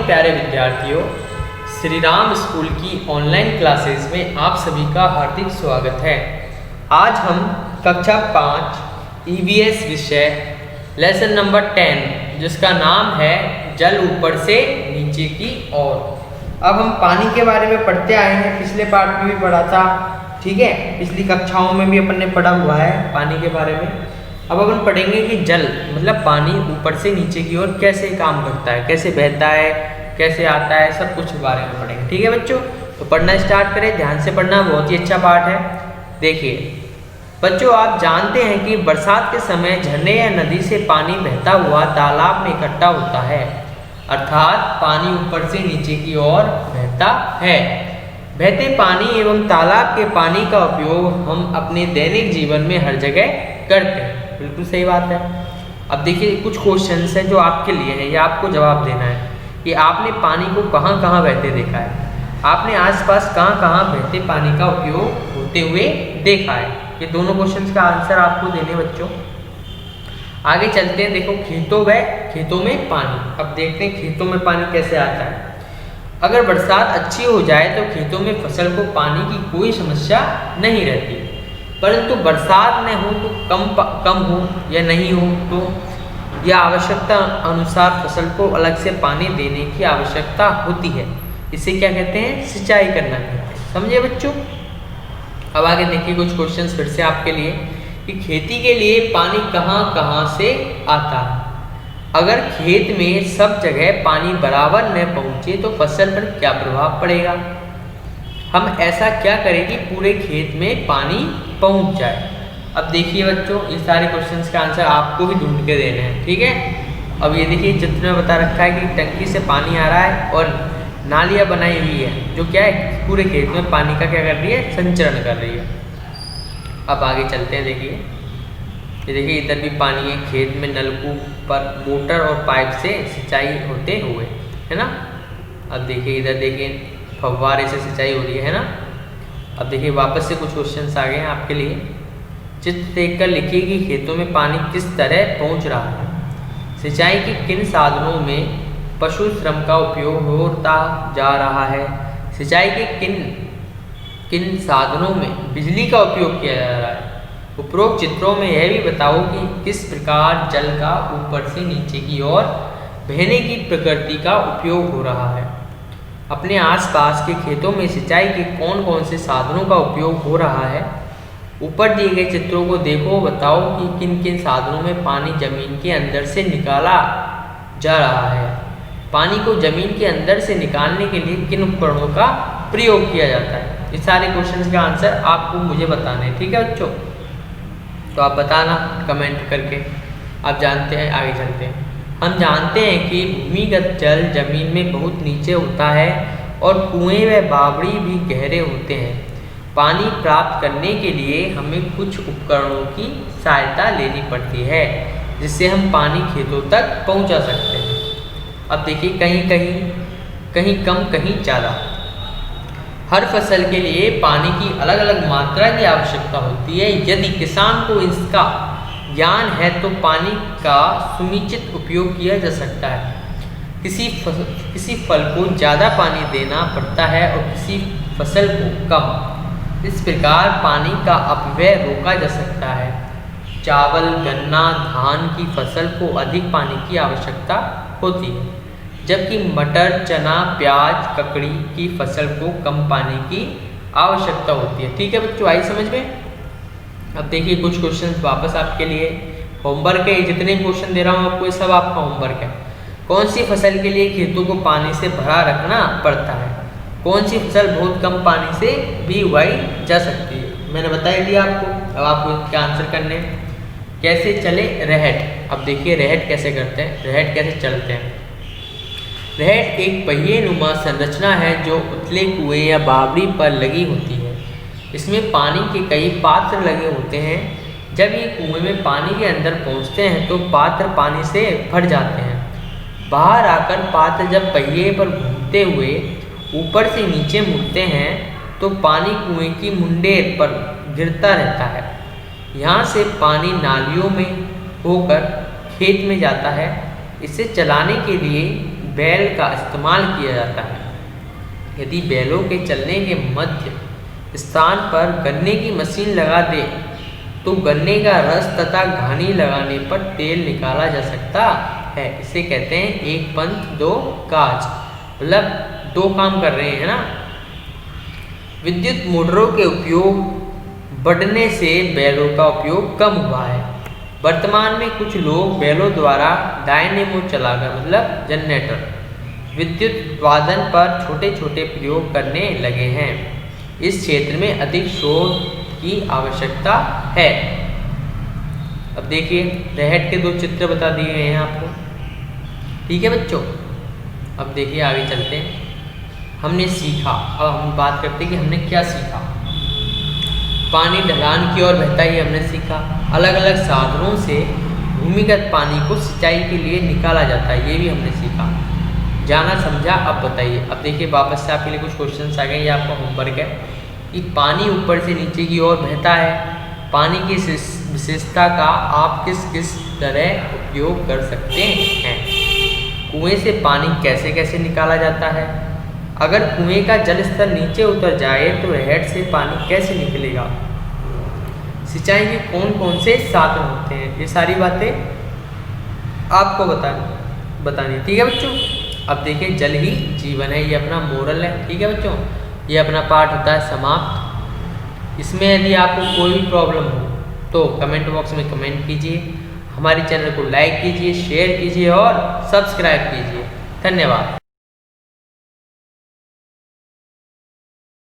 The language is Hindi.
प्यारे विद्यार्थियों, श्री राम स्कूल की ऑनलाइन क्लासेस में आप सभी का हार्दिक स्वागत है। आज हम कक्षा 5 ईवीएस विषय लेसन नंबर 10 जिसका नाम है जल ऊपर से नीचे की ओर। अब हम पानी के बारे में पढ़ते आए हैं, पिछले पार्ट में भी पढ़ा था, ठीक है। पिछली कक्षाओं में भी अपन ने पढ़ा हुआ है पानी के बारे में। अब अपन पढ़ेंगे कि जल मतलब पानी ऊपर से नीचे की ओर कैसे काम करता है, कैसे बहता है, कैसे आता है, सब कुछ बारे में पढ़ेंगे, ठीक है बच्चों। तो पढ़ना स्टार्ट करें, ध्यान से पढ़ना, बहुत ही अच्छा पाठ है। देखिए बच्चों, आप जानते हैं कि बरसात के समय झरने या नदी से पानी बहता हुआ तालाब में इकट्ठा होता है, अर्थात पानी ऊपर से नीचे की ओर बहता है। बहते पानी एवं तालाब के पानी का उपयोग हम अपने दैनिक जीवन में हर जगह करते हैं, बिल्कुल सही बात है। अब देखिए कुछ क्वेश्चंस हैं जो आपके लिए है, ये आपको जवाब देना है कि आपने पानी को कहाँ कहाँ बहते देखा है, आपने आसपास कहाँ कहाँ बहते पानी का उपयोग होते हुए देखा है। ये दोनों क्वेश्चंस का आंसर आपको देने बच्चों। आगे चलते हैं, देखो खेतों में पानी। अब देखते हैं खेतों में पानी कैसे आता है। अगर बरसात अच्छी हो जाए तो खेतों में फसल को पानी की कोई समस्या नहीं रहती, परंतु बरसात न हो तो कम हो या नहीं हो तो यह आवश्यकता अनुसार फसल को अलग से पानी देने की आवश्यकता होती है। इसे क्या कहते हैं? सिंचाई करना कहते हैं, समझे बच्चों। अब आगे देखिए कुछ क्वेश्चंस फिर से आपके लिए कि खेती के लिए पानी कहाँ कहाँ से आता है। अगर खेत में सब जगह पानी बराबर न पहुँचे तो फसल पर क्या प्रभाव पड़ेगा। हम ऐसा क्या करें कि पूरे खेत में पानी पहुंच जाए। अब देखिए बच्चों, ये सारे क्वेश्चंस का आंसर आपको भी ढूंढ के देने हैं, ठीक है। अब ये देखिए चित्र में बता रखा है कि टंकी से पानी आ रहा है और नालियाँ बनाई हुई है जो क्या है पूरे खेत में पानी का क्या कर रही है, संचरण कर रही है। अब आगे चलते हैं, देखिए ये देखिए इधर भी पानी है, खेत में नलकूप पर मोटर और पाइप से सिंचाई होते हुए, है ना। अब देखिए इधर देखिए फव्वारे से सिंचाई हो रही है ना। अब देखिए वापस से कुछ क्वेश्चंस आ गए हैं आपके लिए। चित्र देखकर लिखिए कि खेतों में पानी किस तरह पहुंच रहा है। सिंचाई के किन साधनों में पशु श्रम का उपयोग होता जा रहा है। सिंचाई के किन साधनों में बिजली का उपयोग किया जा रहा है। उपरोक्त चित्रों में यह भी बताओ कि किस प्रकार जल का ऊपर से नीचे की ओर बहने की प्रकृति का उपयोग हो रहा है। अपने आसपास के खेतों में सिंचाई के कौन कौन से साधनों का उपयोग हो रहा है। ऊपर दिए गए चित्रों को देखो, बताओ कि किन किन साधनों में पानी जमीन के अंदर से निकाला जा रहा है। पानी को जमीन के अंदर से निकालने के लिए किन उपकरणों का प्रयोग किया जाता है। ये सारे क्वेश्चंस का आंसर आपको मुझे बताना है, ठीक है बच्चों। तो आप बताना कमेंट करके। आप जानते हैं, आगे चलते हैं। हम जानते हैं कि भूमिगत जल जमीन में बहुत नीचे होता है और कुएं व बावड़ी भी गहरे होते हैं। पानी प्राप्त करने के लिए हमें कुछ उपकरणों की सहायता लेनी पड़ती है जिससे हम पानी खेतों तक पहुंचा सकते हैं। अब देखिए कहीं कम कहीं ज़्यादा। हर फसल के लिए पानी की अलग अलग मात्रा की आवश्यकता होती है। यदि किसान को इसका ज्ञान है तो पानी का समुचित उपयोग किया जा सकता है। किसी फल को ज़्यादा पानी देना पड़ता है और किसी फसल को कम। इस प्रकार पानी का अपव्यय रोका जा सकता है। चावल, गन्ना, धान की फसल को अधिक पानी की आवश्यकता होती है, जबकि मटर, चना, प्याज, ककड़ी की फसल को कम पानी की आवश्यकता होती है, ठीक है बच्चों। आई समझ में। अब देखिए कुछ क्वेश्चन वापस आपके लिए होमवर्क है। जितने क्वेश्चन दे रहा हूँ आपको ये सब आपका होमवर्क है। कौन सी फसल के लिए खेतों को पानी से भरा रखना पड़ता है। कौन सी फसल बहुत कम पानी से भी उगाई जा सकती है, मैंने बता ही दिया आपको। अब आपको इसका आंसर करने। कैसे चले रहट। अब देखिए रहट कैसे करते हैं, रहट कैसे चलते हैं। रहट एक पहिए नुमा संरचना है जो उथले कुएं या बावड़ी पर लगी होती है। इसमें पानी के कई पात्र लगे होते हैं। जब ये कुएं में पानी के अंदर पहुंचते हैं तो पात्र पानी से भर जाते हैं। बाहर आकर पात्र जब पहिए पर घूमते हुए ऊपर से नीचे मुड़ते हैं तो पानी कुएं की मुंडेर पर गिरता रहता है। यहाँ से पानी नालियों में होकर खेत में जाता है। इसे चलाने के लिए बैल का इस्तेमाल किया जाता है। यदि बैलों के चलने के मध्य स्थान पर गन्ने की मशीन लगा दे तो गन्ने का रस तथा घानी लगाने पर तेल निकाला जा सकता है। इसे कहते हैं एक पंथ दो काज, मतलब दो काम कर रहे हैं ना। विद्युत मोटरों के उपयोग बढ़ने से बैलों का उपयोग कम हुआ है। वर्तमान में कुछ लोग बैलों द्वारा डायनेमो चलाकर, मतलब जनरेटर, विद्युत उत्पादन पर छोटे छोटे प्रयोग करने लगे हैं। इस क्षेत्र में अधिक शोध की आवश्यकता है। अब देखिए रहट के दो चित्र बता दिए गए हैं आपको, ठीक है बच्चों। अब देखिए आगे चलते हैं। हमने सीखा, अब हम बात करते हैं कि हमने क्या सीखा। पानी ढलान की ओर बहता ही हमने सीखा। अलग अलग साधनों से भूमिगत पानी को सिंचाई के लिए निकाला जाता है, ये भी हमने सीखा। जाना समझा, अब बताइए। अब देखिए वापस से आपके लिए कुछ क्वेश्चंस आ गए, ये आपका होमवर्क है कि पानी ऊपर से नीचे की ओर बहता है, पानी की विशेषता का आप किस किस तरह उपयोग कर सकते हैं। कुएं से पानी कैसे कैसे निकाला जाता है। अगर कुएं का जल स्तर नीचे उतर जाए तो रहट से पानी कैसे निकलेगा। सिंचाई के कौन कौन से साधन होते हैं, ये सारी बातें आपको बतानी, ठीक है बच्चों। अब देखिए जल ही जीवन है, ये अपना मोरल है, ठीक है बच्चों। ये अपना पाठ होता है समाप्त। इसमें यदि आपको कोई भी प्रॉब्लम हो तो कमेंट बॉक्स में कमेंट कीजिए, हमारे चैनल को लाइक कीजिए, शेयर कीजिए और सब्सक्राइब कीजिए। धन्यवाद।